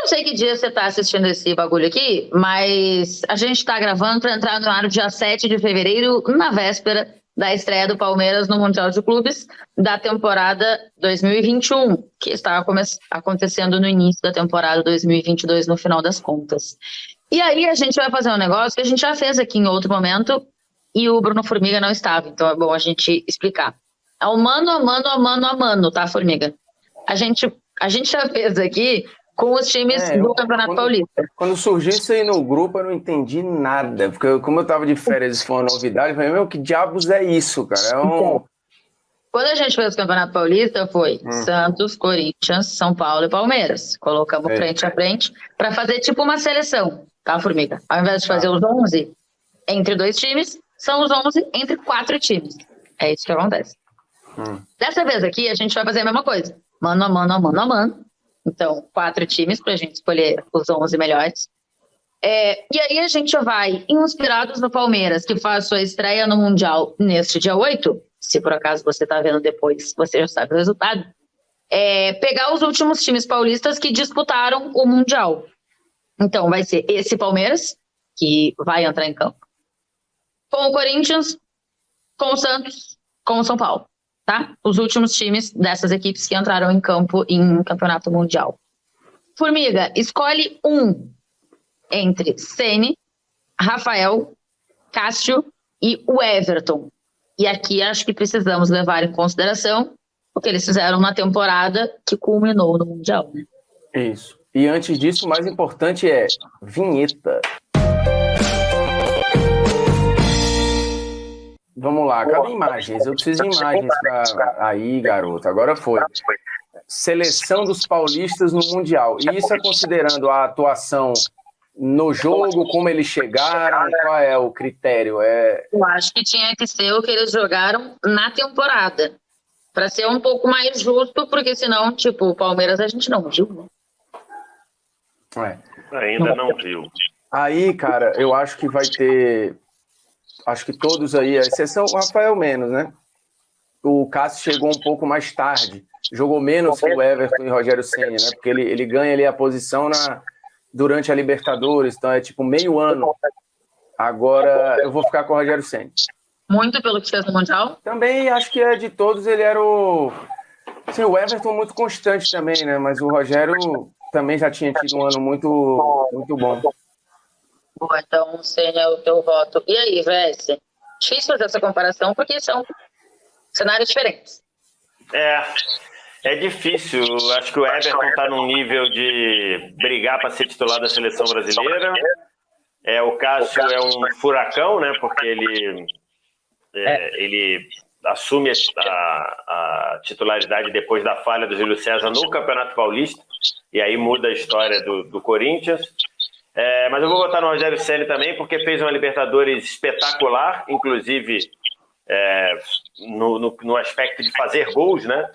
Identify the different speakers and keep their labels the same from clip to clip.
Speaker 1: não sei que dia você tá assistindo esse bagulho aqui, mas a gente tá gravando para entrar no ar dia 7 de fevereiro, na véspera da estreia do Palmeiras no Mundial de Clubes da temporada 2021, que estava acontecendo no início da temporada 2022, no final das contas. E aí a gente vai fazer um negócio que a gente já fez aqui em outro momento e o Bruno Formiga não estava, então é bom a gente explicar. É o mano a mano, tá, Formiga? A gente já fez aqui com os times do Campeonato Paulista.
Speaker 2: Quando surgiu isso aí no grupo, eu não entendi nada. Porque como eu tava de férias e foi uma novidade, eu falei, meu, que diabos é isso, cara?
Speaker 1: Quando a gente fez o Campeonato Paulista, foi Santos, Corinthians, São Paulo e Palmeiras. Colocamos frente a frente para fazer tipo uma seleção, tá, Formiga? Ao invés de fazer os 11 entre 2 times, são os 11 entre 4 times. É isso que acontece. Dessa vez aqui, a gente vai fazer a mesma coisa. Mano a mano. Então, 4 times para a gente escolher os 11 melhores. E aí a gente vai, inspirados no Palmeiras, que faz sua estreia no Mundial neste dia 8, se por acaso você está vendo depois, você já sabe o resultado, pegar os últimos times paulistas que disputaram o Mundial. Então, vai ser esse Palmeiras, que vai entrar em campo, com o Corinthians, com o Santos, com o São Paulo. Tá? Os últimos times dessas equipes que entraram em campo em campeonato mundial. Formiga, escolhe um entre Ceni, Rafael, Cássio e o Everton. E aqui acho que precisamos levar em consideração o que eles fizeram na temporada que culminou no Mundial. Né?
Speaker 2: Isso. E antes disso, o mais importante é vinheta. Vamos lá, cadê imagens? Eu preciso de imagens para... Aí, garoto, agora foi. Seleção dos paulistas no Mundial. E isso é considerando a atuação no jogo, como eles chegaram, qual é o critério?
Speaker 1: Eu acho que tinha que ser o que eles jogaram na temporada. Para ser um pouco mais justo, porque senão, tipo, o Palmeiras a gente não viu.
Speaker 3: Ainda não viu.
Speaker 2: Aí, cara, eu acho que vai ter... Acho que todos aí, a exceção o Rafael menos, né? O Cássio chegou um pouco mais tarde. Jogou menos que o Everton e Rogério Ceni, né? Porque ele ganha ali a posição durante a Libertadores, então é tipo meio ano. Agora eu vou ficar com o Rogério Ceni.
Speaker 1: Muito pelo que fez no Mundial?
Speaker 2: Também acho que de todos ele era o... Sim, o Everton muito constante também, né? Mas o Rogério também já tinha tido um ano muito, muito bom.
Speaker 1: Boa, então o Ceni é o teu voto. E aí, Vessi? Difícil fazer essa comparação porque são cenários diferentes.
Speaker 3: É difícil. Acho que o Everton está num nível de brigar para ser titular da seleção brasileira. O Cássio é um furacão, né? Porque ele assume a titularidade depois da falha do Júlio César no Campeonato Paulista. E aí muda a história do Corinthians. Mas eu vou votar no Rogério Ceni também, porque fez uma Libertadores espetacular, inclusive no aspecto de fazer gols, né?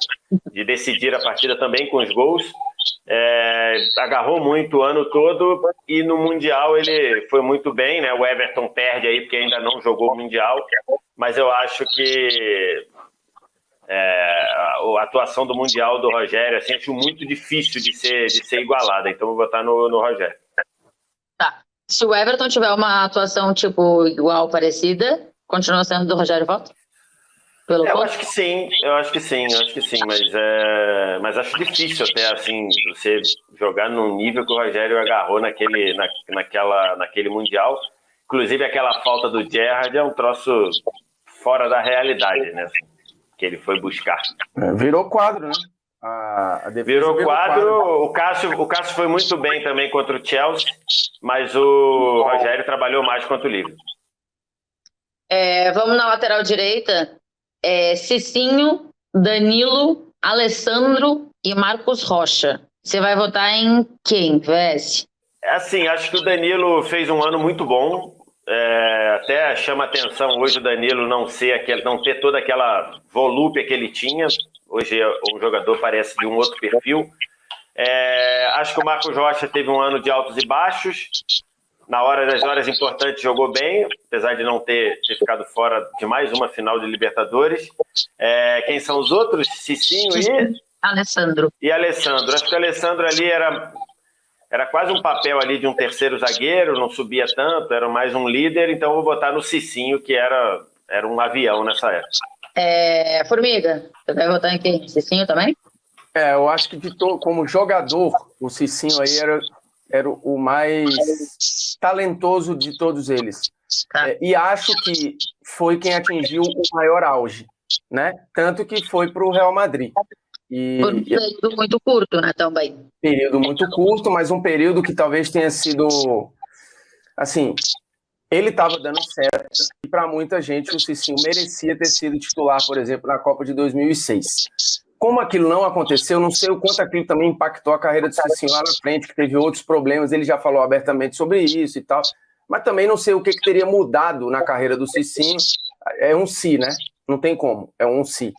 Speaker 3: De decidir a partida também com os gols. Agarrou muito o ano todo e no Mundial ele foi muito bem, né? O Everton perde aí porque ainda não jogou o Mundial, mas eu acho que a atuação do Mundial do Rogério assim, acho muito difícil de ser igualada, então vou votar no Rogério.
Speaker 1: Tá. Se o Everton tiver uma atuação tipo igual, parecida, continua sendo do Rogério voto?
Speaker 3: Eu acho que sim, mas acho difícil até assim você jogar num nível que o Rogério agarrou naquele Mundial. Inclusive aquela falta do Gerrard é um troço fora da realidade, né? Que ele foi buscar.
Speaker 2: Virou quadro, né?
Speaker 3: Virou quadro. O Cássio foi muito bem também contra o Chelsea, mas o Rogério trabalhou mais contra o Liverpool.
Speaker 1: Vamos na lateral direita. Cicinho, Danilo, Alessandro e Marcos Rocha. Você vai votar em quem, Vessi?
Speaker 3: Assim, acho que o Danilo fez um ano muito bom. Até chama atenção hoje o Danilo não ter toda aquela volúpia que ele tinha. Hoje o jogador parece de um outro perfil. Acho que o Marcos Rocha teve um ano de altos e baixos. Na hora das horas importantes jogou bem, apesar de não ter ficado fora de mais uma final de Libertadores. Quem são os outros? Cicinho e...
Speaker 1: Alessandro.
Speaker 3: E Alessandro. Acho que o Alessandro ali era era quase um papel ali de um terceiro zagueiro, não subia tanto, era mais um líder, então eu vou botar no Cicinho, que era um avião nessa época.
Speaker 1: Formiga, você vai votar em quem? Cicinho também?
Speaker 2: Eu acho que como jogador, o Cicinho aí era o mais talentoso de todos eles.
Speaker 1: Tá.
Speaker 2: E acho que foi quem atingiu o maior auge, né? Tanto que foi para o Real Madrid.
Speaker 1: Por um período muito curto, né, também.
Speaker 2: Período muito curto, mas um período que talvez tenha sido, assim, ele estava dando certo, e para muita gente o Cicinho merecia ter sido titular, por exemplo, na Copa de 2006. Como aquilo não aconteceu, não sei o quanto aquilo também impactou a carreira do Cicinho lá na frente, que teve outros problemas, ele já falou abertamente sobre isso e tal, mas também não sei o que teria mudado na carreira do Cicinho. É um si, né? Não tem como, é um si.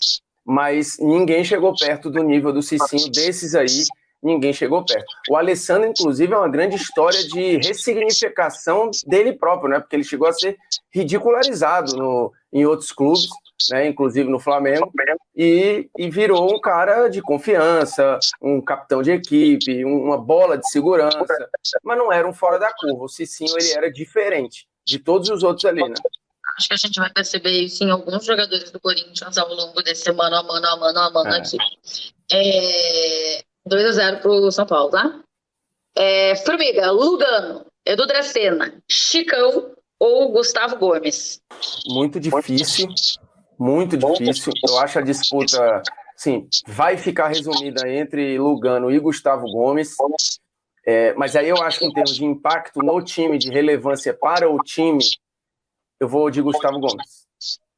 Speaker 2: Mas ninguém chegou perto do nível do Cicinho, desses aí, ninguém chegou perto. O Alessandro, inclusive, é uma grande história de ressignificação dele próprio, né? Porque ele chegou a ser ridicularizado em outros clubes, né? Inclusive no Flamengo, e virou um cara de confiança, um capitão de equipe, uma bola de segurança, mas não era um fora da curva. O Cicinho, ele era diferente de todos os outros ali, né?
Speaker 1: Acho que a gente vai perceber isso em alguns jogadores do Corinthians ao longo desse mano a mano aqui. 2-0 pro São Paulo, tá? Formiga, Lugano, Edu Dracena, Chicão ou Gustavo Gomes?
Speaker 2: Muito difícil, muito difícil. Eu acho a disputa, sim, vai ficar resumida entre Lugano e Gustavo Gomes. Mas aí eu acho que em termos de impacto no time, de relevância para o time, eu vou de Gustavo Gomes.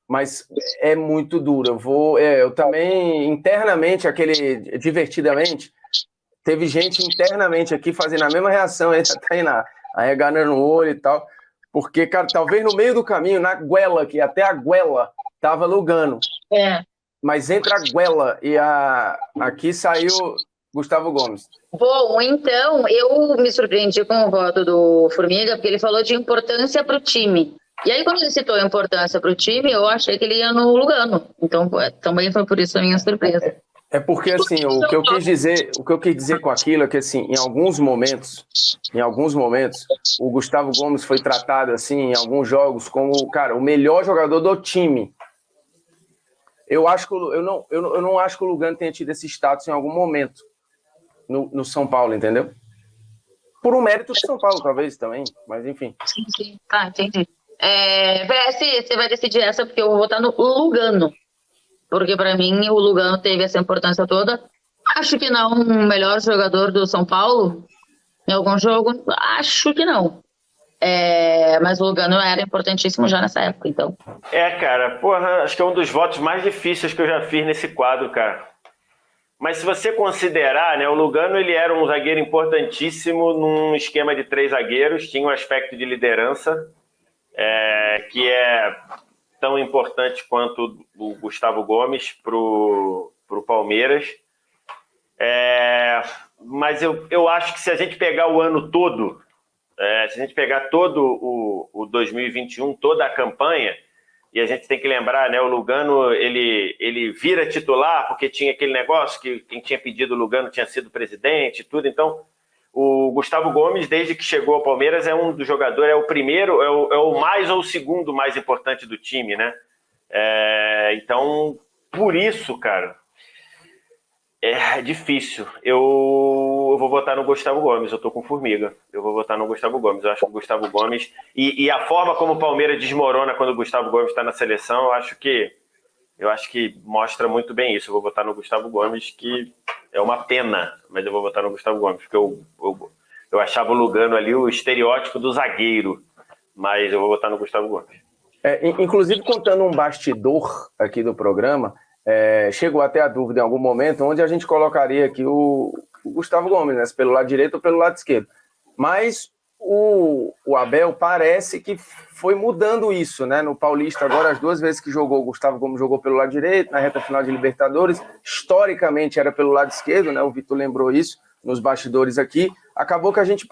Speaker 2: Mas é muito duro. Eu também, internamente, divertidamente, teve gente internamente aqui fazendo a mesma reação, aí tá Tainá, arregando no olho e tal, porque, cara, talvez no meio do caminho, na Guela, que até a Guela tava Lugano. Mas entre a Guela e aqui saiu Gustavo Gomes.
Speaker 1: Bom, então, eu me surpreendi com o voto do Formiga, porque ele falou de importância para o time. E aí, quando ele citou a importância para o time, eu achei que ele ia no Lugano. Então, também foi por isso a minha surpresa.
Speaker 2: Porque, assim, o que eu quis dizer com aquilo é que, assim, em alguns momentos, o Gustavo Gomes foi tratado, assim, em alguns jogos, como, cara, o melhor jogador do time. Eu não acho que o Lugano tenha tido esse status em algum momento no São Paulo, entendeu? Por um mérito do São Paulo, talvez, também, mas enfim.
Speaker 1: Sim. Tá, entendi. VS, você vai decidir essa porque eu vou votar no Lugano. Porque para mim o Lugano teve essa importância toda. Acho que não o melhor jogador do São Paulo em algum jogo. Acho que não. Mas o Lugano era importantíssimo já nessa época, então.
Speaker 3: Cara, porra, acho que é um dos votos mais difíceis que eu já fiz nesse quadro, cara. Mas se você considerar, né, o Lugano ele era um zagueiro importantíssimo num esquema de 3 zagueiros, tinha um aspecto de liderança, que é tão importante quanto o Gustavo Gomes pro Palmeiras. Mas eu acho que se a gente pegar o ano todo, se a gente pegar todo o 2021, toda a campanha, e a gente tem que lembrar, né, o Lugano ele vira titular porque tinha aquele negócio que quem tinha pedido o Lugano tinha sido presidente e tudo. Então, o Gustavo Gomes, desde que chegou ao Palmeiras, é um dos jogadores, é o primeiro, é o mais ou o segundo mais importante do time, né? Então, por isso, cara, é difícil. Eu vou votar no Gustavo Gomes, eu tô com Formiga. Eu vou votar no Gustavo Gomes. Eu acho que o Gustavo Gomes... E a forma como o Palmeiras desmorona quando o Gustavo Gomes está na seleção, eu acho que mostra muito bem isso. Eu vou votar no Gustavo Gomes, que é uma pena, mas eu vou votar no Gustavo Gomes, porque eu achava o Lugano ali o estereótipo do zagueiro, mas eu vou votar no Gustavo Gomes.
Speaker 2: Inclusive, contando um bastidor aqui do programa, chegou até a dúvida em algum momento onde a gente colocaria aqui o Gustavo Gomes, né, pelo lado direito ou pelo lado esquerdo. Mas o Abel parece que foi mudando isso, né? No Paulista, agora, as 2 vezes que jogou, o Gustavo Gomes jogou pelo lado direito, na reta final de Libertadores, historicamente era pelo lado esquerdo, né? O Vitor lembrou isso nos bastidores aqui. Acabou que a gente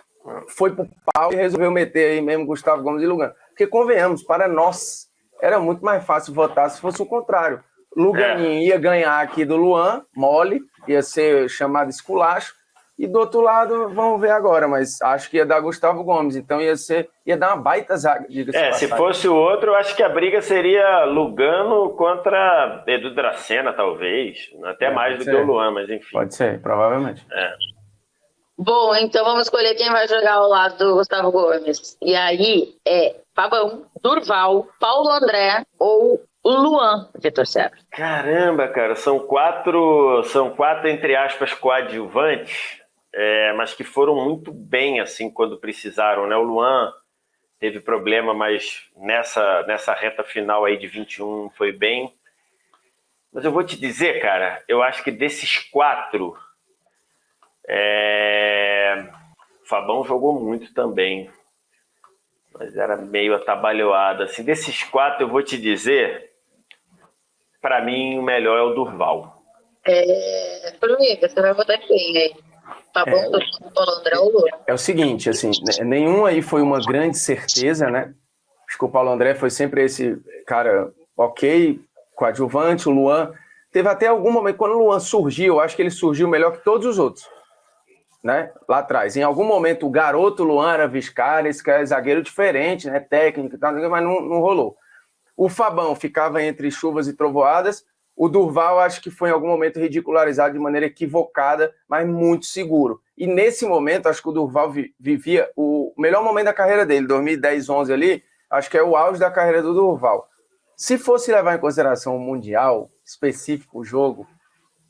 Speaker 2: foi pro pau e resolveu meter aí mesmo Gustavo Gomes e Lugano. Porque, convenhamos, para nós, era muito mais fácil votar se fosse o contrário. Luganinho ia ganhar aqui do Luan, mole, ia ser chamado esculacho, E do outro lado, vamos ver agora, mas acho que ia dar Gustavo Gomes, então ia dar uma baita zaga.
Speaker 3: Se fosse o outro, eu acho que a briga seria Lugano contra Edu Dracena, talvez, até mais do que o Luan, mas enfim.
Speaker 2: Pode ser, provavelmente.
Speaker 1: Bom, então vamos escolher quem vai jogar ao lado do Gustavo Gomes. E aí é Fabão, Durval, Paulo André ou Luan, Vitor Serra.
Speaker 3: Caramba, cara, são quatro, entre aspas, coadjuvantes, mas que foram muito bem, assim, quando precisaram, né? O Luan teve problema, mas nessa reta final aí de 21 foi bem. Mas eu vou te dizer, cara, eu acho que desses quatro, o Fabão jogou muito também, mas era meio atabalhoado. Assim, desses quatro, eu vou te dizer, para mim, o melhor é o Durval.
Speaker 1: Formiga, você vai votar quem aí? Fabão, Paulo André ou Luan?
Speaker 2: É o seguinte, assim, nenhum aí foi uma grande certeza, né? Acho que o Paulo André foi sempre esse cara ok, coadjuvante, o Luan. Teve até algum momento, quando o Luan surgiu, eu acho que ele surgiu melhor que todos os outros, né? Lá atrás. Em algum momento, o garoto Luan era Viscara, esse cara é zagueiro diferente, né? Técnico e tal, mas não rolou. O Fabão ficava entre chuvas e trovoadas. O Durval, acho que foi em algum momento ridicularizado de maneira equivocada, mas muito seguro. E nesse momento, acho que o Durval vivia o melhor momento da carreira dele, 2010, 11 ali, acho que é o auge da carreira do Durval. Se fosse levar em consideração o Mundial, específico o jogo,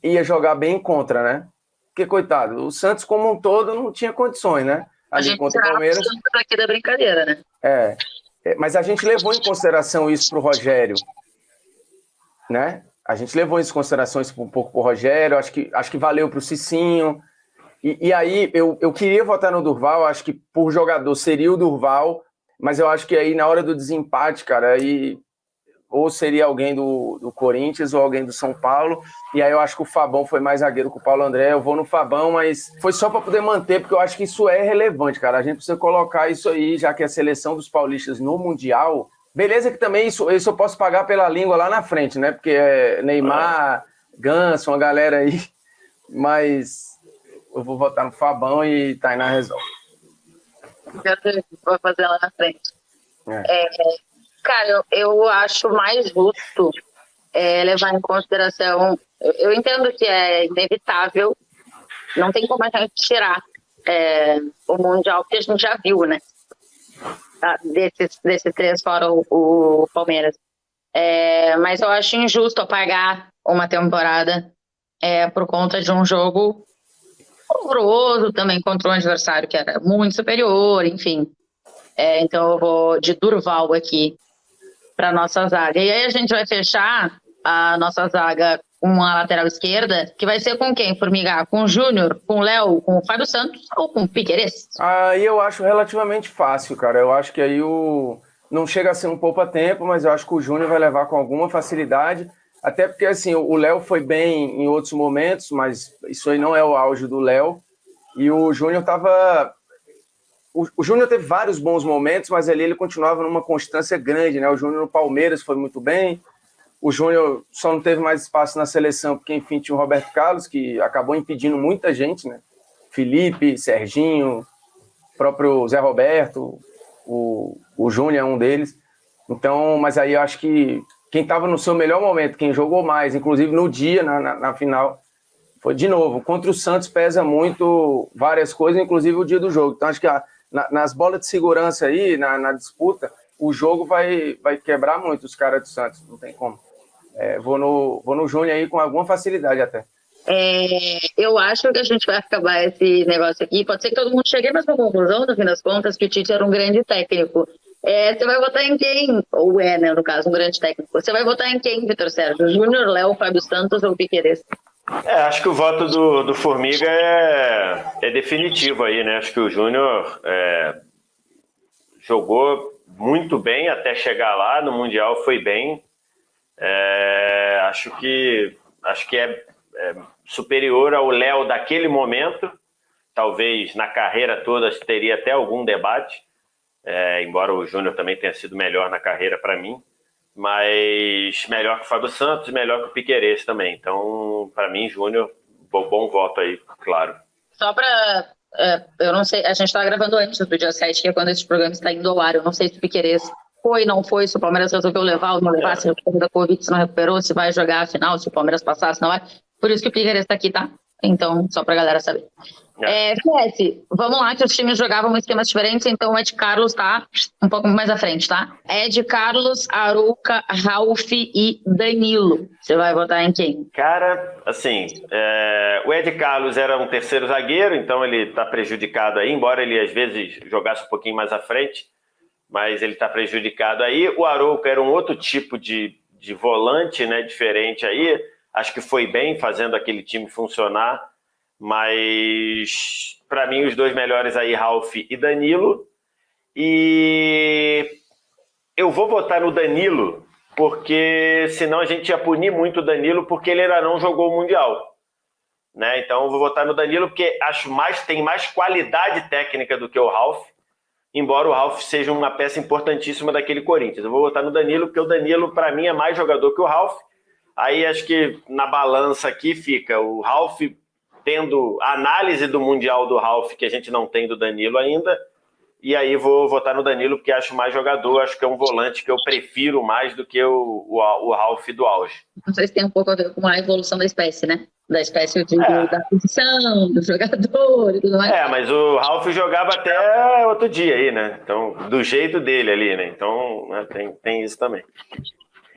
Speaker 2: ia jogar bem contra, né? Porque, coitado, o Santos como um todo não tinha condições, né? Ali contra o Palmeiras.
Speaker 1: A gente aqui da brincadeira, né?
Speaker 2: Mas a gente levou em consideração isso pro Rogério, né? A gente levou em consideração isso um pouco pro Rogério, acho que valeu pro Cicinho. E aí eu queria votar no Durval, acho que por jogador seria o Durval, mas eu acho que aí na hora do desempate, cara, aí ou seria alguém do Corinthians ou alguém do São Paulo, e aí eu acho que o Fabão foi mais zagueiro que o Paulo André, eu vou no Fabão, mas foi só para poder manter, porque eu acho que isso é relevante, cara, a gente precisa colocar isso aí, já que a seleção dos paulistas no Mundial, beleza que também isso eu posso pagar pela língua lá na frente, né, porque é Neymar, Ganso, uma galera aí, mas eu vou votar no Fabão e Tainá resolve.
Speaker 1: Vou fazer lá na frente. Cara, eu acho mais justo levar em consideração. Eu entendo que é inevitável, não tem como a gente tirar o Mundial, porque a gente já viu, né? Desses três, fora o Palmeiras. Mas eu acho injusto apagar uma temporada por conta de um jogo horroroso também contra um adversário que era muito superior, enfim. Então eu vou de Durval aqui para nossa zaga. E aí a gente vai fechar a nossa zaga com a lateral esquerda, que vai ser com quem, Formiga? Com o Júnior, com o Léo, com o Fábio Santos ou com o Piquerez?
Speaker 2: Aí eu acho relativamente fácil, cara. Eu acho que aí não chega a ser um poupa-tempo, mas eu acho que o Júnior vai levar com alguma facilidade, até porque assim, o Léo foi bem em outros momentos, mas isso aí não é o auge do Léo, e o Júnior tava... O Júnior teve vários bons momentos, mas ali ele continuava numa constância grande, né? O Júnior no Palmeiras foi muito bem, o Júnior só não teve mais espaço na seleção porque, enfim, tinha o Roberto Carlos, que acabou impedindo muita gente, né? Felipe, Serginho, próprio Zé Roberto, o Júnior é um deles. Então, mas aí eu acho que quem estava no seu melhor momento, quem jogou mais, inclusive no dia, na final, foi de novo. Contra o Santos pesa muito várias coisas, inclusive o dia do jogo. Então, acho que nas bolas de segurança aí, na disputa, o jogo vai quebrar muito os caras do Santos, não tem como. Vou no Júnior aí com alguma facilidade até.
Speaker 1: Eu acho que a gente vai acabar esse negócio aqui. Pode ser que todo mundo chegue a mesma conclusão, no fim das contas, que o Tite era um grande técnico. Você vai votar em quem? Ou né, no caso, um grande técnico. Você vai votar em quem, Vitor Sérgio? Júnior, Léo, Fábio Santos ou Piquerez?
Speaker 3: Acho que o voto do Formiga é definitivo aí, né? Acho que o Júnior jogou muito bem até chegar lá, no Mundial foi bem. Acho que é superior ao Léo daquele momento. Talvez na carreira toda teria até algum debate, embora o Júnior também tenha sido melhor na carreira para mim. Mas melhor que o Fábio Santos, melhor que o Piquerez também. Então, para mim, Júnior, bom voto aí, claro.
Speaker 1: Só para... eu não sei, a gente está gravando antes do dia 7, que é quando esse programa está indo ao ar. Eu não sei se o Piquerez foi, não foi, se o Palmeiras resolveu levar ou não levar, se recuperou da Covid, se não recuperou, se vai jogar a final, se o Palmeiras passar, se não vai. Por isso que o Piquerez está aqui, tá? Então, só pra galera saber. PS, vamos lá, que os times jogavam esquemas diferentes, então o Ed Carlos tá um pouco mais à frente, tá? Ed Carlos, Arouca, Ralf e Danilo. Você vai votar em quem?
Speaker 3: Cara, assim, o Ed Carlos era um terceiro zagueiro, então ele tá prejudicado aí, embora ele às vezes jogasse um pouquinho mais à frente, mas ele tá prejudicado aí. O Arouca era um outro tipo de volante, né, diferente aí. Acho que foi bem fazendo aquele time funcionar, mas para mim os dois melhores aí, Ralf e Danilo. E eu vou votar no Danilo, porque senão a gente ia punir muito o Danilo, porque ele ainda não jogou o Mundial, né? Então eu vou votar no Danilo, porque tem mais qualidade técnica do que o Ralf, embora o Ralf seja uma peça importantíssima daquele Corinthians. Eu vou votar no Danilo, porque o Danilo, para mim, é mais jogador que o Ralf. Aí acho que na balança aqui fica o Ralf tendo a análise do Mundial do Ralf, que a gente não tem do Danilo ainda, e aí vou votar no Danilo, porque acho mais jogador, acho que é um volante que eu prefiro mais do que o Ralf do auge.
Speaker 1: Não sei se tem um pouco a ver com a evolução da espécie, né? Da espécie da posição, do jogador e tudo mais.
Speaker 3: Mas o Ralf jogava até outro dia aí, né? Então, do jeito dele ali, né? Então, né, tem isso também.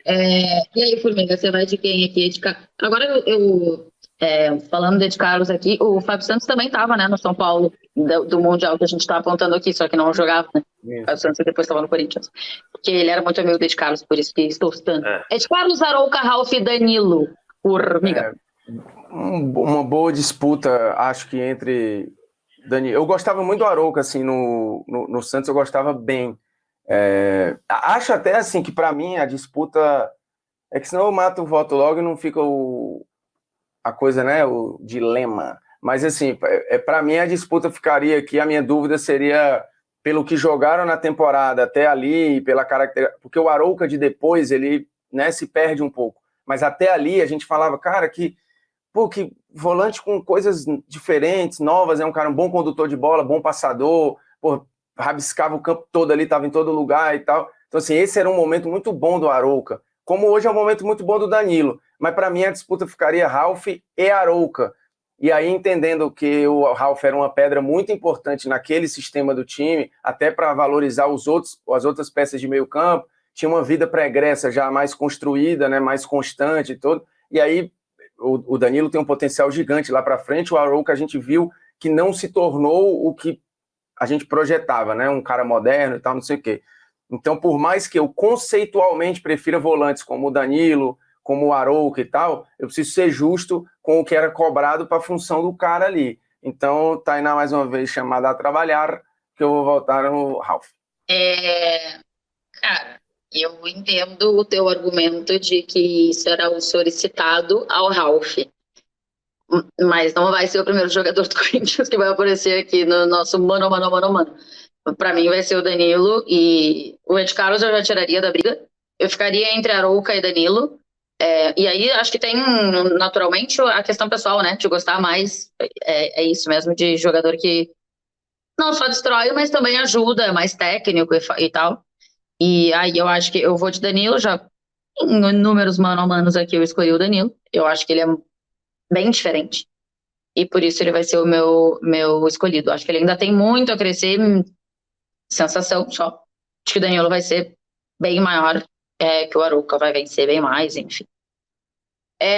Speaker 1: E aí, Formiga, você vai de quem aqui? Agora falando de Ed Carlos aqui, o Fábio Santos também estava, né, no São Paulo, do Mundial que a gente está apontando aqui, só que não jogava, né? O Fábio Santos depois estava no Corinthians. Porque ele era muito amigo do Ed Carlos, por isso que estou citando. Ed Carlos, Arouca, Ralf e Danilo. Formiga.
Speaker 2: Uma boa disputa, acho que entre Danilo. Eu gostava muito do Arouca, assim, no Santos eu gostava bem. Acho até assim que para mim a disputa é que senão eu mato o voto logo e não fica a coisa, né, o dilema, mas assim, para mim a disputa ficaria aqui, a minha dúvida seria pelo que jogaram na temporada até ali, pela característica, porque o Arouca de depois ele, né, se perde um pouco, mas até ali a gente falava, cara, que volante com coisas diferentes, novas, é um cara, um bom condutor de bola, bom passador, rabiscava o campo todo ali, estava em todo lugar e tal. Então, assim, esse era um momento muito bom do Arouca, como hoje é um momento muito bom do Danilo. Mas, para mim, a disputa ficaria Ralf e Arouca. E aí, entendendo que o Ralf era uma pedra muito importante naquele sistema do time, até para valorizar as outras peças de meio campo, tinha uma vida pregressa já mais construída, né, mais constante e tudo. E aí, o Danilo tem um potencial gigante lá para frente. O Arouca, a gente viu que não se tornou o que a gente projetava, né? Um cara moderno e tal, não sei o quê. Então, por mais que eu conceitualmente prefira volantes como o Danilo, como o Arouca e tal, eu preciso ser justo com o que era cobrado para a função do cara ali. Então, Tainá, mais uma vez, chamada a trabalhar, que eu vou voltar no Ralf.
Speaker 1: Cara, eu entendo o teu argumento de que isso era o solicitado ao Ralf. Mas não vai ser o primeiro jogador do Corinthians que vai aparecer aqui no nosso mano. Para mim vai ser o Danilo, e o Ed Carlos eu já tiraria da briga. Eu ficaria entre Arouca e Danilo. E aí acho que tem naturalmente a questão pessoal, né? De gostar mais. É isso mesmo, de jogador que não só destrói, mas também ajuda, é mais técnico e tal. E aí eu acho que eu vou de Danilo, já em números mano a manos aqui eu escolhi o Danilo. Eu acho que ele é bem diferente. E por isso ele vai ser o meu escolhido. Acho que ele ainda tem muito a crescer. Sensação só. Acho que o Danilo vai ser bem maior, que o Arouca vai vencer bem mais, enfim.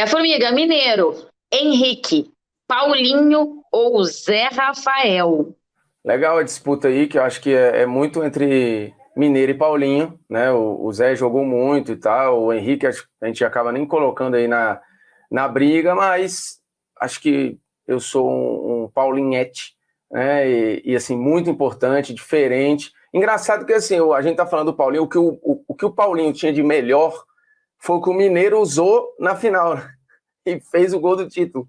Speaker 1: Formiga, Mineiro, Henrique, Paulinho ou Zé Rafael?
Speaker 2: Legal a disputa aí, que eu acho que é muito entre Mineiro e Paulinho, né? O Zé jogou muito e tal. O Henrique a gente acaba nem colocando aí na briga, mas acho que eu sou um Paulinhete, né? E assim, muito importante, diferente. Engraçado que assim, a gente tá falando do Paulinho, o que o Paulinho tinha de melhor foi o que o Mineiro usou na final, né? E fez o gol do título.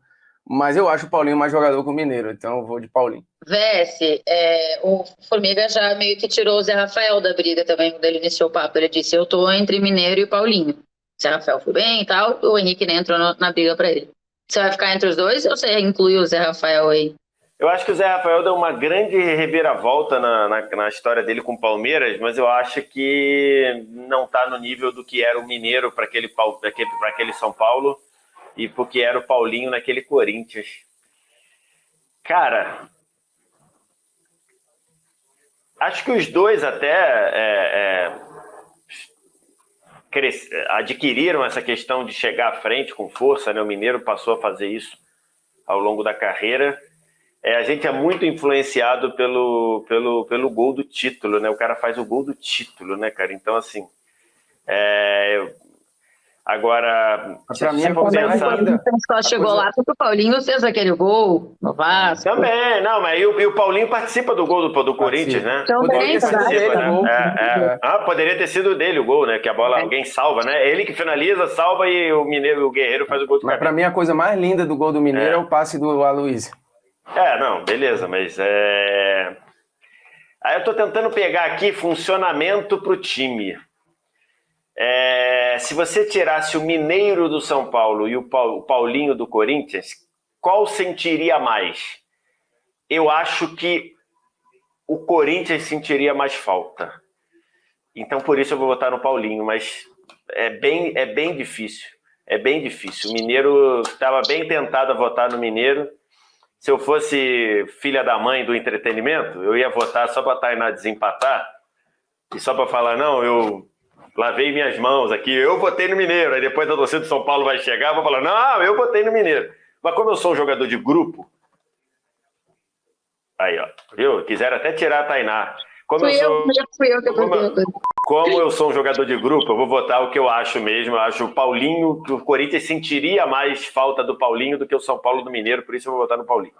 Speaker 2: Mas eu acho o Paulinho mais jogador que o Mineiro, então eu vou de Paulinho.
Speaker 1: Vesse, o Formiga já meio que tirou o Zé Rafael da briga também, quando ele iniciou o papo. Ele disse, eu tô entre Mineiro e Paulinho. Zé Rafael foi bem e tal, o Henrique nem entrou na briga pra ele. Você vai ficar entre os dois ou você inclui o Zé Rafael aí?
Speaker 3: Eu acho que o Zé Rafael deu uma grande reviravolta na história dele com o Palmeiras, mas eu acho que não está no nível do que era o Mineiro para aquele São Paulo e porque era o Paulinho naquele Corinthians. Cara, acho que os dois até adquiriram essa questão de chegar à frente com força, né? O Mineiro passou a fazer isso ao longo da carreira. A gente é muito influenciado pelo gol do título, né? O cara faz o gol do título, né, cara? Então, assim, agora,
Speaker 2: pra mim,
Speaker 1: vamos pensar... Só chegou lá porque o Paulinho fez aquele gol no Vasco.
Speaker 3: Também, não, mas e o Paulinho participa do gol do Corinthians, né?
Speaker 1: Também,
Speaker 3: poderia ter sido dele o gol, né? Que a bola alguém salva, né? Ele que finaliza, salva e o Mineiro, o Guerreiro faz o gol de cabeça.
Speaker 2: Mas pra mim, a coisa mais linda do gol do Mineiro é o passe do Aloysio.
Speaker 3: Não, beleza, mas Aí eu tô tentando pegar aqui funcionamento pro time. Se você tirasse o Mineiro do São Paulo e o Paulinho do Corinthians, qual sentiria mais? Eu acho que o Corinthians sentiria mais falta. Então, por isso eu vou votar no Paulinho, mas é bem difícil. É bem difícil. O Mineiro estava bem tentado a votar no Mineiro. Se eu fosse filha da mãe do entretenimento, eu ia votar só para Tainá desempatar e só para falar, não, eu lavei minhas mãos aqui, eu votei no Mineiro. Aí depois a torcida do São Paulo vai chegar, eu vou falar, não, eu votei no Mineiro. Mas como eu sou um jogador de grupo, aí, ó, viu? Quiseram até tirar a Tainá. Como eu sou um jogador de grupo, eu vou votar o que eu acho mesmo. Eu acho o Paulinho, que o Corinthians sentiria mais falta do Paulinho do que o São Paulo do Mineiro, por isso eu vou votar no Paulinho.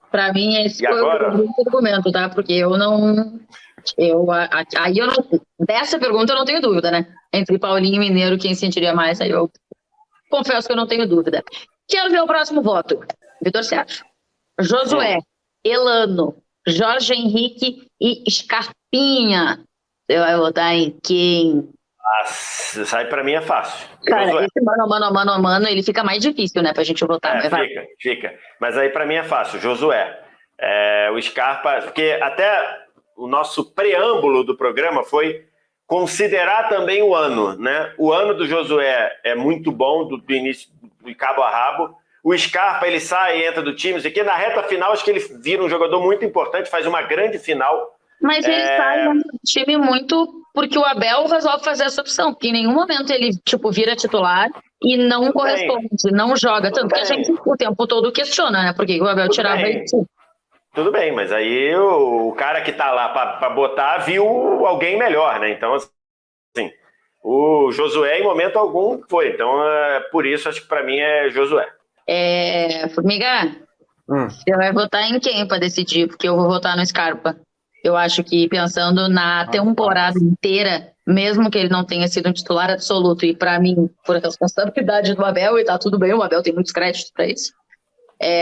Speaker 1: Para mim, esse foi o argumento, tá? Porque eu não. Dessa pergunta eu não tenho dúvida, né? Entre Paulinho e Mineiro, quem sentiria mais? Aí eu confesso que eu não tenho dúvida. Quero ver o próximo voto. Vitor Sérgio, Josué, Elano, Jorge Henrique e Scarpinha. Você vai votar em quem?
Speaker 3: Isso aí pra mim é fácil.
Speaker 1: Cara, Josué. Esse mano, ele fica mais difícil, né, pra gente votar.
Speaker 3: Fica. Mas aí pra mim é fácil. Josué. O Scarpa, porque até o nosso preâmbulo do programa foi considerar também o ano, né? O ano do Josué é muito bom, do início, de cabo a rabo. O Scarpa, ele sai e entra do time, isso aqui na reta final, acho que ele vira um jogador muito importante, faz uma grande final.
Speaker 1: Mas ele sai do time muito porque o Abel resolve fazer essa opção, porque em nenhum momento ele, vira titular e não corresponde, não joga. Tanto que a gente o tempo todo questiona, né? Porque o Abel tirava ele.
Speaker 3: Tudo bem, mas aí o cara que tá lá para botar viu alguém melhor, né? Então, assim, o Josué em momento algum foi. Então, por isso, acho que para mim é Josué.
Speaker 1: Formiga, você vai votar em quem para decidir? Porque eu vou votar no Scarpa. Eu acho que pensando na temporada inteira, mesmo que ele não tenha sido um titular absoluto, e para mim, por responsabilidade do Abel, e tá tudo bem, o Abel tem muitos créditos para isso,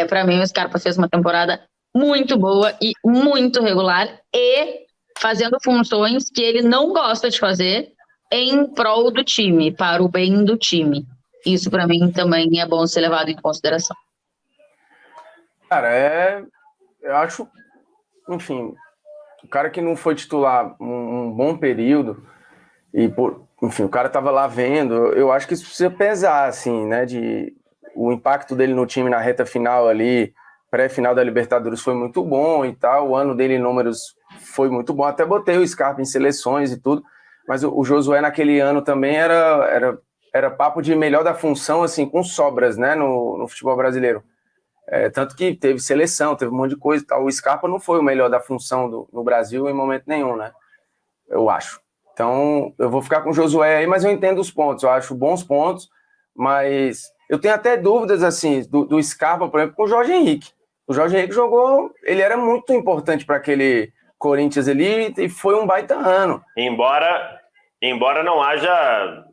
Speaker 1: para mim o Scarpa fez uma temporada muito boa e muito regular, e fazendo funções que ele não gosta de fazer em prol do time, para o bem do time. Isso para mim também é bom ser levado em consideração.
Speaker 2: Cara, eu acho, enfim, o cara que não foi titular um bom período, e enfim, o cara tava lá vendo, eu acho que isso precisa pesar, assim, né, o impacto dele no time na reta final ali, pré-final da Libertadores foi muito bom e tal, o ano dele em números foi muito bom, até botei o Scarpa em seleções e tudo, mas o Josué naquele ano também era papo de melhor da função, assim, com sobras, né, no futebol brasileiro. Tanto que teve seleção, teve um monte de coisa e tal. O Scarpa não foi o melhor da função no Brasil em momento nenhum, né? Eu acho. Então, eu vou ficar com o Josué aí, mas eu entendo os pontos. Eu acho bons pontos, mas eu tenho até dúvidas, assim, do Scarpa, por exemplo, com o Jorge Henrique. O Jorge Henrique jogou... Ele era muito importante para aquele Corinthians ali e foi um baita ano.
Speaker 3: Embora não haja...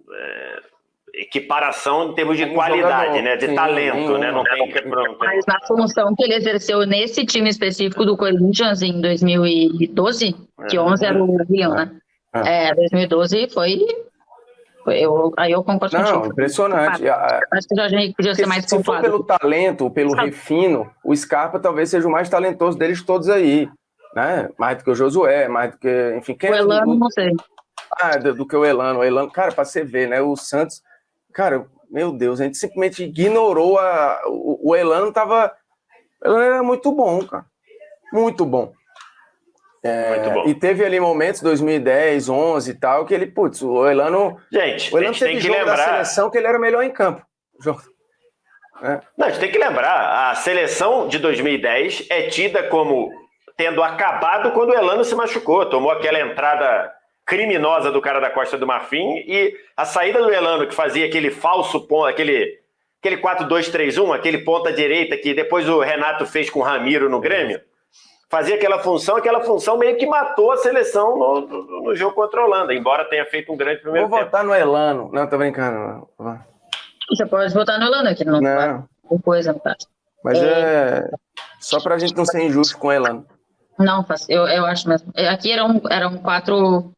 Speaker 3: equiparação em termos de qualidade, jogador, né? De talento, né? Não tem que...
Speaker 1: Mas na função que ele exerceu nesse time específico do Corinthians em 2012, que 11 era o Leão, né? 2012 foi Aí eu concordo contigo.
Speaker 2: Não, impressionante.
Speaker 1: Acho que o Jorge Henrique podia ser mais
Speaker 2: se for
Speaker 1: poupado.
Speaker 2: pelo talento, pelo refino, o Scarpa talvez seja o mais talentoso deles todos aí, né? Mais do que o Josué, mais do que, enfim, quem
Speaker 1: O Elano, não sei.
Speaker 2: do que o Elano. O Elano, cara, pra você ver, né? O Santos, cara, meu Deus, a gente simplesmente ignorou o Elano o Elano era muito bom, cara. Muito bom.
Speaker 3: Muito bom.
Speaker 2: E teve ali momentos, 2010, 11 e tal, que ele, putz, o Elano...
Speaker 3: Gente,
Speaker 2: o Elano
Speaker 3: a gente tem
Speaker 2: teve
Speaker 3: que
Speaker 2: jogo
Speaker 3: lembrar...
Speaker 2: da seleção que ele era melhor em campo.
Speaker 3: Não, a gente tem que lembrar, a seleção de 2010 é tida como tendo acabado quando o Elano se machucou, tomou aquela entrada criminosa do cara da Costa do Marfim, e a saída do Elano, que fazia aquele falso ponto, aquele 4-2-3-1, aquele ponta direita que depois o Renato fez com o Ramiro no Grêmio, fazia aquela função meio que matou a seleção no jogo contra a Holanda, embora tenha feito um grande primeiro tempo.
Speaker 2: Vou votar no Elano. Não, tô brincando. Não.
Speaker 1: Você pode votar no Elano, que não tem coisa no caso.
Speaker 2: Mas só pra gente não ser injusto com o Elano.
Speaker 1: Não, eu acho mesmo. Aqui eram quatro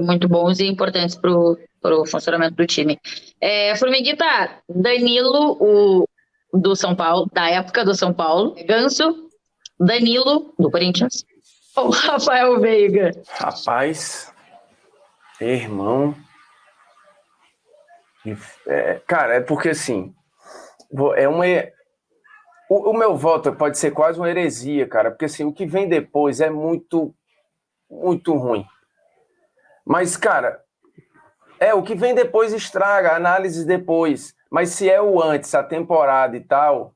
Speaker 1: muito bons e importantes pro funcionamento do time. Formiguita, Danilo, do São Paulo, da época do São Paulo, Ganso, Danilo, do Corinthians, ou Rafael Veiga?
Speaker 2: Rapaz, irmão... cara, é porque assim, o meu voto pode ser quase uma heresia, cara, porque assim, o que vem depois é muito, muito ruim. Mas, cara, o que vem depois estraga, a análise depois. Mas se é o antes, a temporada e tal,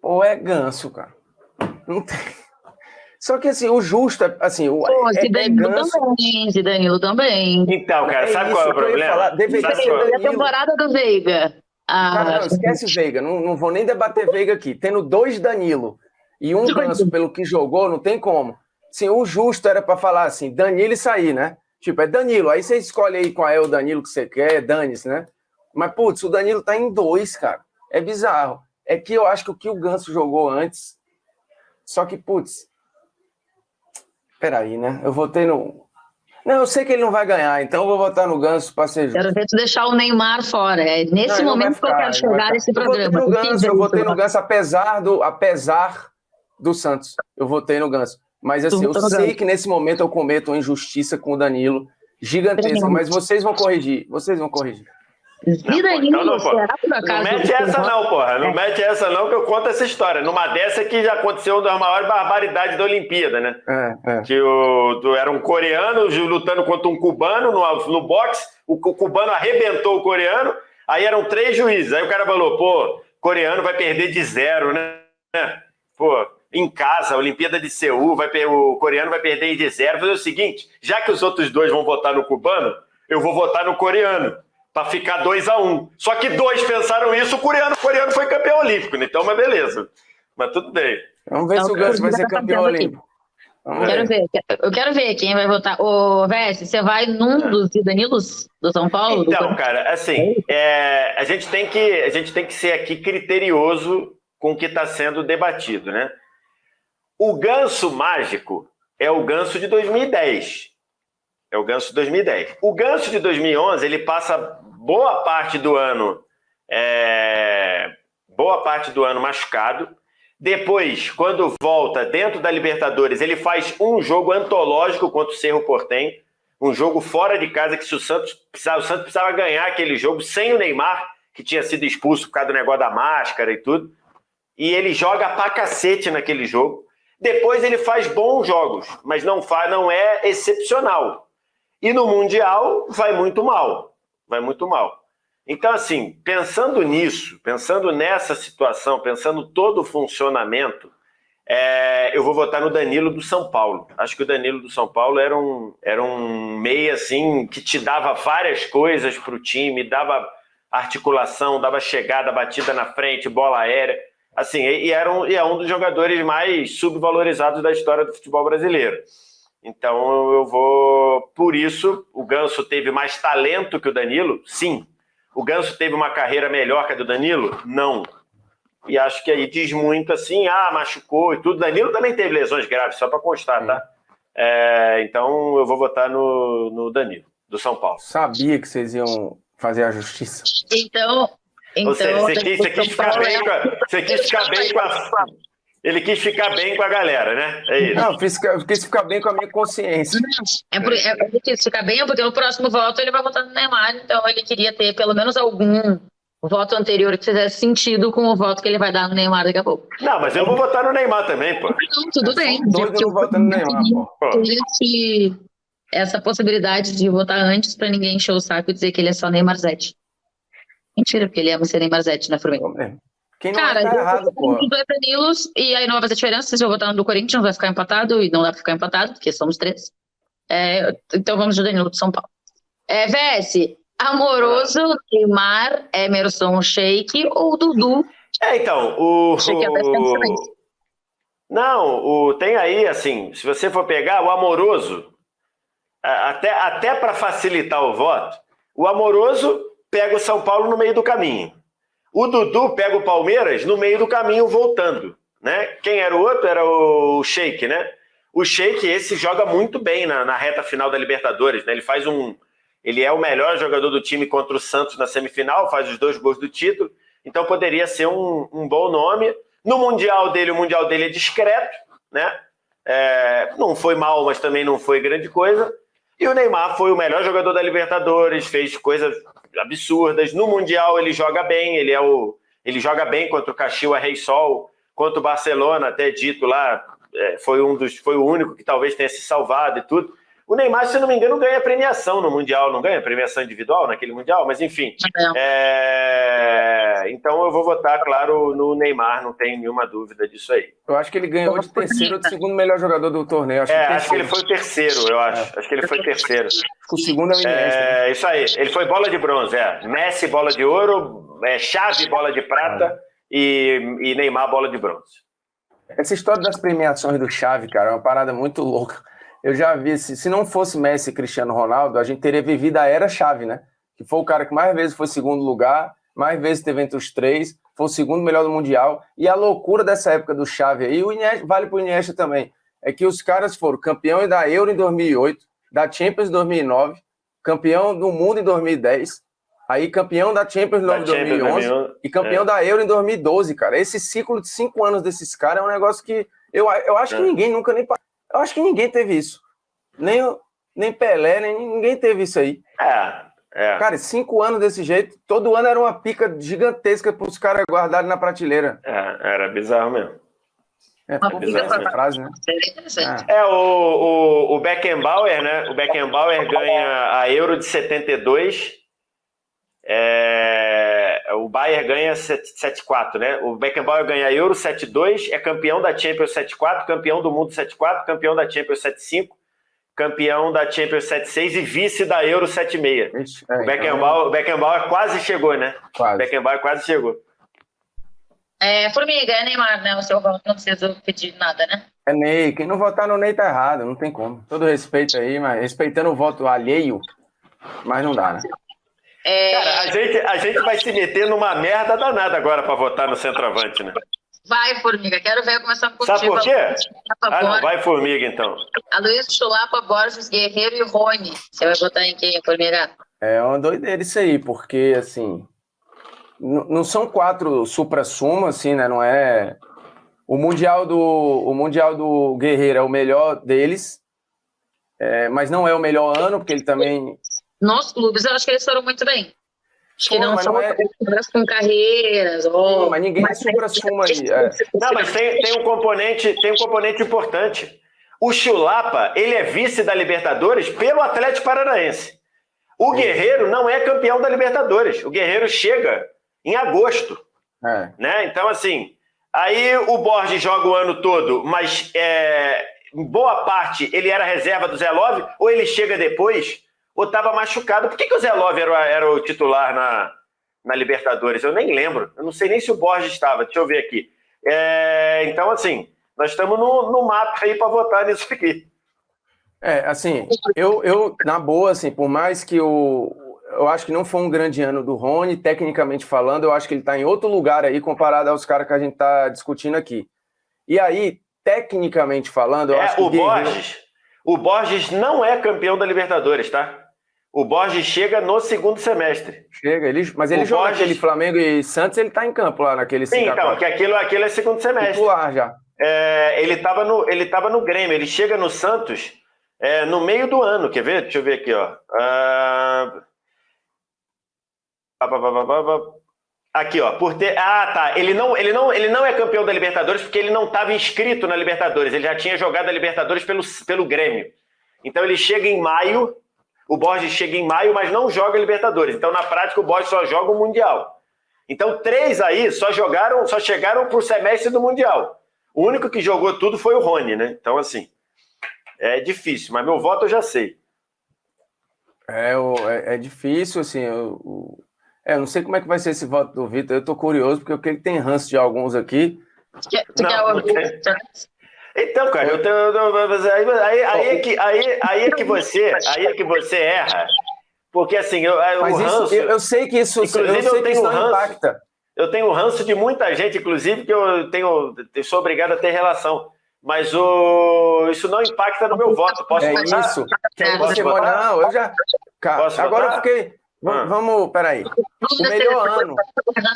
Speaker 2: pô, é Ganso, cara. Não tem... Só que assim, o justo é assim,
Speaker 1: Danilo também.
Speaker 3: Então, cara, sabe qual é o problema?
Speaker 1: A temporada do Veiga.
Speaker 2: Cara, não, esquece o Veiga, não vou nem debater Veiga aqui. Tendo 2 Danilo e um Ganso pelo que jogou, não tem como. Sim, o justo era para falar assim, Danilo e sair, né? Tipo, é Danilo, aí você escolhe aí qual é o Danilo que você quer, dane-se, né? Mas, putz, o Danilo tá em 2, cara. É bizarro. É que eu acho que o que o Ganso jogou antes, só que, putz, peraí, né? Eu votei no... Não, eu sei que ele não vai ganhar, então eu vou votar no Ganso para ser justo.
Speaker 1: Quero ver tu deixar o Neymar fora. É nesse momento que eu quero chegar nesse programa.
Speaker 2: Eu votei no Ganso, apesar do Santos. Eu votei no Ganso. Mas assim, eu sei que nesse momento eu cometo uma injustiça com o Danilo gigantesca, mas vocês vão corrigir.
Speaker 3: Não mete essa não, porra. Não mete essa não, que eu conto essa história. Numa dessa que já aconteceu uma das maiores barbaridades da Olimpíada, né? Que era um coreano lutando contra um cubano no boxe, o cubano arrebentou o coreano, aí eram 3 juízes. Aí o cara falou, pô, coreano vai perder de 0, né? Pô, em casa, a Olimpíada de Seul, o coreano vai perder de 0. Fazer o seguinte, já que os outros 2 vão votar no cubano, eu vou votar no coreano. Para ficar 2-1. Só que 2 pensaram isso, o coreano foi campeão olímpico, né? Então, mas beleza. Mas tudo bem.
Speaker 2: Vamos ver se o Ganso vai ser campeão olímpico.
Speaker 1: Eu quero ver quem vai votar. Ô, Vessi, você vai num dos Danilos do São Paulo?
Speaker 3: Então, cara, assim, a gente tem que ser aqui criterioso com o que está sendo debatido, né? O Ganso mágico é o Ganso de 2010. É o Ganso de 2010. O Ganso de 2011, ele passa boa parte do ano machucado. Depois, quando volta dentro da Libertadores, ele faz um jogo antológico contra o Cerro Porteño, um jogo fora de casa que o Santos precisava ganhar aquele jogo sem o Neymar, que tinha sido expulso por causa do negócio da máscara e tudo. E ele joga pra cacete naquele jogo. Depois ele faz bons jogos, mas não é excepcional. E no Mundial vai muito mal. Então, assim, pensando nisso, pensando nessa situação, pensando todo o funcionamento, eu vou votar no Danilo do São Paulo. Acho que o Danilo do São Paulo era um meia, assim, que te dava várias coisas para o time, dava articulação, dava chegada, batida na frente, bola aérea. Assim, é um dos jogadores mais subvalorizados da história do futebol brasileiro. Então eu vou... Por isso, o Ganso teve mais talento que o Danilo? Sim. O Ganso teve uma carreira melhor que a do Danilo? Não. E acho que aí diz muito assim, machucou e tudo. O Danilo também teve lesões graves, só para constar, tá? Então eu vou votar no Danilo. do São Paulo.
Speaker 2: Sabia que vocês iam fazer a justiça.
Speaker 1: Então
Speaker 3: Ou seja, você quis ficar bem com a... Ele quis ficar bem com a galera, né? É isso.
Speaker 2: Não, eu quis ficar bem com a minha consciência.
Speaker 1: Ele quis ficar bem, porque no próximo voto ele vai votar no Neymar, então ele queria ter pelo menos algum voto anterior que fizesse sentido com o voto que ele vai dar no Neymar daqui a pouco.
Speaker 3: Não, mas eu vou votar no Neymar também, pô.
Speaker 1: Não, tudo bem.
Speaker 2: Doido não vota no Neymar, pô.
Speaker 1: Essa possibilidade de votar antes pra ninguém encher o saco e dizer que ele é só Neymarzete. Mentira, porque ele ama ser Neymarzete, né, Formiga?
Speaker 2: Quem não tá errado, pô.
Speaker 1: Os dois Danilos, e aí não vai fazer diferença se eu votar no do Corinthians, vai ficar empatado, e não dá pra ficar empatado, porque somos 3. Então vamos de Danilo de São Paulo. VS, Amoroso, Neymar, Emerson, Sheik ou Dudu?
Speaker 3: Então, tem aí, assim, se você for pegar o Amoroso, até para facilitar o voto, o Amoroso pega o São Paulo no meio do caminho. O Dudu pega o Palmeiras no meio do caminho voltando, né? Quem era o outro? Era o Sheik, né? O Sheik, esse joga muito bem na reta final da Libertadores, né? Ele é o melhor jogador do time contra o Santos na semifinal, faz os 2 gols do título, então poderia ser um bom nome. No Mundial dele, o Mundial dele é discreto, né? Não foi mal, mas também não foi grande coisa. E o Neymar foi o melhor jogador da Libertadores, fez coisas absurdas. No Mundial ele joga bem, ele joga bem contra o Caxias Rei Sol, contra o Barcelona, até dito lá, foi o único que talvez tenha se salvado e tudo. O Neymar, se não me engano, ganha premiação no Mundial, não ganha premiação individual naquele Mundial, mas enfim. Então eu vou votar, claro, no Neymar, não tem nenhuma dúvida disso aí.
Speaker 2: Eu acho que ele ganhou de terceiro ou de segundo melhor jogador do torneio.
Speaker 3: Acho que ele foi o terceiro, eu acho. Acho que ele foi terceiro.
Speaker 2: O segundo é o Iniesta.
Speaker 3: Isso aí, ele foi bola de bronze, Messi, bola de ouro, Xavi, bola de prata e Neymar, bola de bronze.
Speaker 2: Essa história das premiações do Xavi, cara, é uma parada muito louca. Eu já vi, se não fosse Messi e Cristiano Ronaldo, a gente teria vivido a era Xavi, né? Que foi o cara que mais vezes foi segundo lugar, mais vezes teve entre os 3, foi o segundo melhor do Mundial. E a loucura dessa época do Xavi aí, o Iniesta, vale pro Iniesta também, é que os caras foram campeão da Euro em 2008, da Champions em 2009, campeão do mundo em 2010, aí campeão da Champions em 2011 e campeão da Euro em 2012, cara. Esse ciclo de 5 anos desses caras é um negócio que eu acho que ninguém nunca nem... Eu acho que ninguém teve isso. Nem Pelé, nem ninguém teve isso aí. Cara, 5 anos desse jeito, todo ano era uma pica gigantesca para os caras guardarem na prateleira.
Speaker 3: Era bizarro mesmo.
Speaker 2: Bizarro essa frase, né?
Speaker 3: O Beckenbauer, né? O Beckenbauer ganha a Euro de 72. O Bayern ganha 7-4, né? O Beckenbauer ganha a Euro 7-2, é campeão da Champions 7-4, campeão do mundo 7-4, campeão da Champions 7-5, campeão da Champions 7-6 e vice da Euro 7-6. O Beckenbauer quase chegou, né?
Speaker 2: Quase.
Speaker 3: O Beckenbauer quase chegou.
Speaker 1: Formiga, é Neymar, né? O seu voto não precisa pedir nada, né?
Speaker 2: É Ney. Quem não votar no Ney tá errado, não tem como. Todo respeito aí, mas respeitando o voto alheio, mas não dá, né?
Speaker 3: Cara, a gente vai se meter numa merda danada agora pra votar no centroavante, né?
Speaker 1: Vai, Formiga. Quero ver começar contigo.
Speaker 3: Sabe por quê? Não, vai, Formiga, então.
Speaker 1: Aloysio, Chulapa, Borges, Guerreiro e Rony. Você vai votar em quem, Formiga?
Speaker 2: É uma doideira isso aí, porque, assim, não são 4 supra-sumo, assim, né? Não é... O Mundial do Guerreiro é o melhor deles, mas não é o melhor ano, porque ele também...
Speaker 1: Nos clubes, eu acho que eles foram muito bem. Acho que não são com carreiras.
Speaker 2: Mas ninguém é supra-sumo aí.
Speaker 3: Não, mas tem um componente importante. O Chulapa, ele é vice da Libertadores pelo Atlético Paranaense. O Guerreiro não é campeão da Libertadores. O Guerreiro chega em agosto. Né? Então, assim, aí o Borges joga o ano todo, mas em boa parte ele era reserva do Zé Love, ou ele chega depois... ou estava machucado. Por que o Zé Love era o titular na Libertadores? Eu nem lembro. Eu não sei nem se o Borges estava. Deixa eu ver aqui. Então, assim, nós estamos no mapa aí para votar nisso aqui.
Speaker 2: Assim, eu na boa, assim, por mais que eu acho que não foi um grande ano do Rony, tecnicamente falando, eu acho que ele está em outro lugar aí comparado aos caras que a gente está discutindo aqui. E aí, tecnicamente falando, eu acho que
Speaker 3: o Borges não é campeão da Libertadores, tá? O Borges chega no segundo semestre.
Speaker 2: Chega, mas ele joga aquele Flamengo e Santos, ele tá em campo lá naquele 5x4.
Speaker 3: Sim, então, que aquilo é segundo semestre.
Speaker 2: Titular já.
Speaker 3: Ele tava no Grêmio, ele chega no Santos no meio do ano, quer ver? Deixa eu ver aqui, ó. Aqui, ó, tá, ele não é campeão da Libertadores porque ele não estava inscrito na Libertadores, ele já tinha jogado a Libertadores pelo Grêmio. Então ele chega em maio, o Borges chega em maio, mas não joga a Libertadores. Então na prática o Borges só joga o Mundial. Então 3 aí só chegaram pro semestre do Mundial. O único que jogou tudo foi o Rony, né? Então assim, é difícil, mas meu voto eu já sei.
Speaker 2: É difícil, assim, eu não sei como é que vai ser esse voto do Vitor, eu tô curioso, porque ele tem ranço de alguns aqui.
Speaker 3: Então, cara, aí é que você erra, porque assim,
Speaker 2: mas
Speaker 3: o ranço...
Speaker 2: Eu sei que isso,
Speaker 3: inclusive,
Speaker 2: eu sei que isso não impacta.
Speaker 3: Eu tenho ranço de muita gente, inclusive, que eu sou obrigado a ter relação. Mas isso não impacta no meu voto. Posso votar?
Speaker 2: Isso. Não, eu já...
Speaker 3: Posso
Speaker 2: agora
Speaker 3: votar?
Speaker 2: eu fiquei... Vamos, peraí. O melhor ano...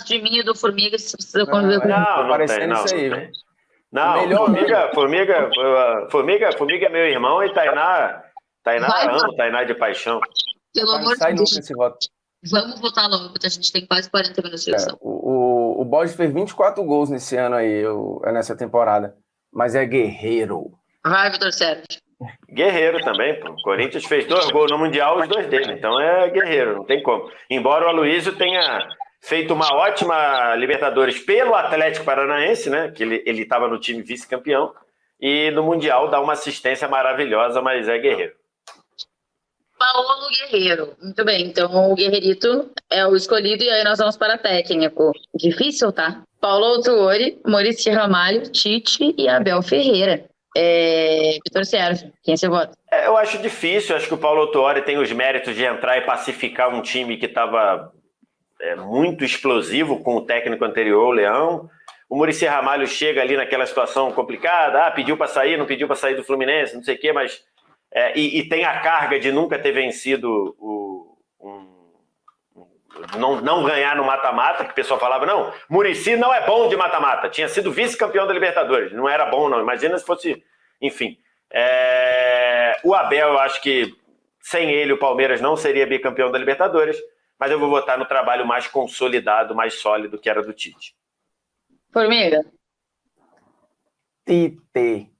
Speaker 1: de mim e do Formiga, se precisa
Speaker 3: conviver com Formiga é meu irmão e Tainá amo, Tainá de paixão.
Speaker 1: Pelo amor de Deus. Vamos votar logo, porque a gente tem quase 40 minutos de eleição.
Speaker 2: O Borges fez 24 gols nesse ano aí, nessa temporada. Mas é guerreiro.
Speaker 1: Vai, Vitor Sérgio.
Speaker 3: Guerreiro também, pô. O Corinthians fez 2 gols no Mundial, os 2 dele. Então é guerreiro, não tem como. Embora o Aloysio tenha feito uma ótima Libertadores pelo Atlético Paranaense, né? Que ele estava no time vice-campeão. E no Mundial dá uma assistência maravilhosa, mas é guerreiro.
Speaker 1: Paulo Guerreiro. Muito bem, então o Guerreirito é o escolhido e aí nós vamos para técnico. Difícil, tá? Paulo Autuori, Maurício Ramalho, Tite e Abel Ferreira. Vitor Sérgio, quem você vota?
Speaker 3: Eu acho difícil, acho que o Paulo Autuori tem os méritos de entrar e pacificar um time que estava muito explosivo com o técnico anterior, o Leão. O Maurício Ramalho chega ali naquela situação complicada, pediu para sair, não pediu para sair do Fluminense, não sei o quê, mas... E tem a carga de nunca ter vencido não ganhar no mata-mata, que o pessoal falava, não, Muricy não é bom de mata-mata, tinha sido vice-campeão da Libertadores, não era bom não, imagina se fosse, enfim. O Abel, eu acho que sem ele o Palmeiras não seria bicampeão da Libertadores, mas eu vou votar no trabalho mais consolidado, mais sólido que era do Tite.
Speaker 1: Formiga?
Speaker 2: Tite.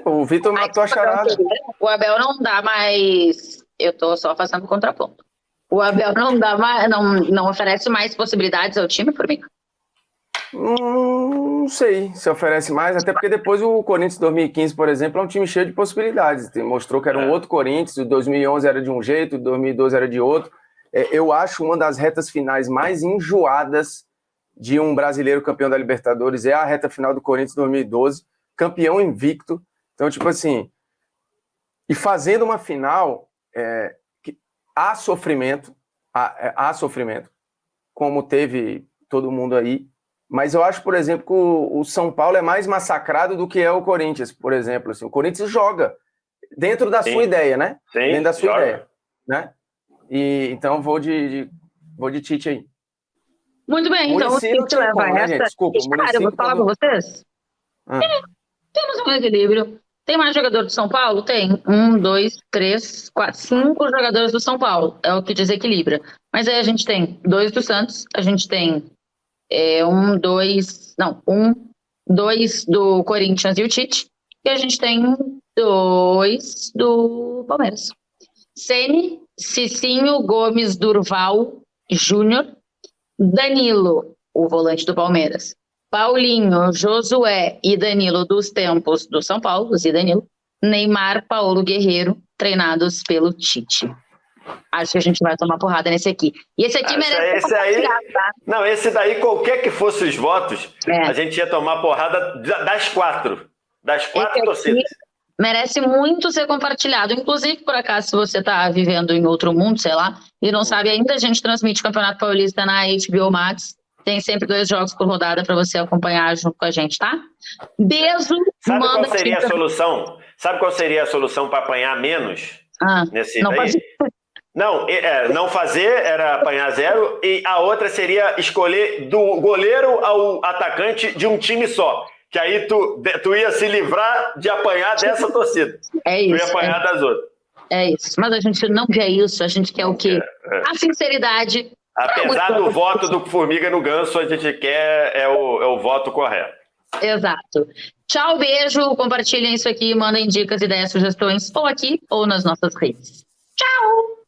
Speaker 2: O Vitor matou a charada.
Speaker 1: O Abel não dá mais. Eu tô só fazendo contraponto. O Abel não dá mais, não oferece mais possibilidades ao time, por mim?
Speaker 2: Não sei se oferece mais, até porque depois o Corinthians 2015, por exemplo, é um time cheio de possibilidades. Mostrou que era um outro Corinthians, o 2011 era de um jeito, o 2012 era de outro. Eu acho uma das retas finais mais enjoadas de um brasileiro campeão da Libertadores é a reta final do Corinthians 2012. Campeão invicto, então tipo assim, e fazendo uma final que há sofrimento, como teve todo mundo aí, mas eu acho, por exemplo, que o São Paulo é mais massacrado do que é o Corinthians, por exemplo, assim, o Corinthians joga dentro da sua ideia, né?
Speaker 3: Sim,
Speaker 2: dentro da sua
Speaker 3: joga.
Speaker 2: ideia, né? E então vou de Tite aí.
Speaker 1: Muito bem, então o Tite leva essa.
Speaker 2: Gente? Desculpa,
Speaker 1: cara, eu vou falar com vocês. Temos um equilíbrio. Tem mais jogador do São Paulo? Tem. 1, 2, 3, 4, 5 jogadores do São Paulo. É o que desequilibra. Mas aí a gente tem 2 do Santos, a gente tem 2 do Corinthians e o Tite, e a gente tem 2 do Palmeiras. Ceni, Cicinho, Gomes, Durval, Júnior, Danilo, o volante do Palmeiras. Paulinho, Josué e Danilo dos tempos do São Paulo, e Danilo, Neymar, Paulo Guerreiro, treinados pelo Tite. Acho que a gente vai tomar porrada nesse aqui. E esse aqui merece
Speaker 3: tá? Não, esse daí, qualquer que fosse os votos, a gente ia tomar porrada das 4. Das 4 torcidas.
Speaker 1: Merece muito ser compartilhado. Inclusive, por acaso, se você está vivendo em outro mundo, sei lá, e não sabe ainda, a gente transmite o Campeonato Paulista na HBO Max. Tem sempre 2 jogos por rodada para você acompanhar junto com a gente, tá? Beijo.
Speaker 3: Sabe qual seria a solução? Sabe qual seria a solução para apanhar menos nesse daí? Não, não fazer era apanhar 0, e a outra seria escolher do goleiro ao atacante de um time só. Que aí tu ia se livrar de apanhar dessa torcida.
Speaker 1: É isso.
Speaker 3: Tu ia apanhar das outras.
Speaker 1: É isso. Mas a gente não quer isso, a gente quer o quê? A sinceridade.
Speaker 3: Apesar do voto do Formiga no Ganso, a gente quer é o voto correto.
Speaker 1: Exato. Tchau, beijo. Compartilhem isso aqui, mandem dicas, ideias, sugestões, ou aqui ou nas nossas redes. Tchau!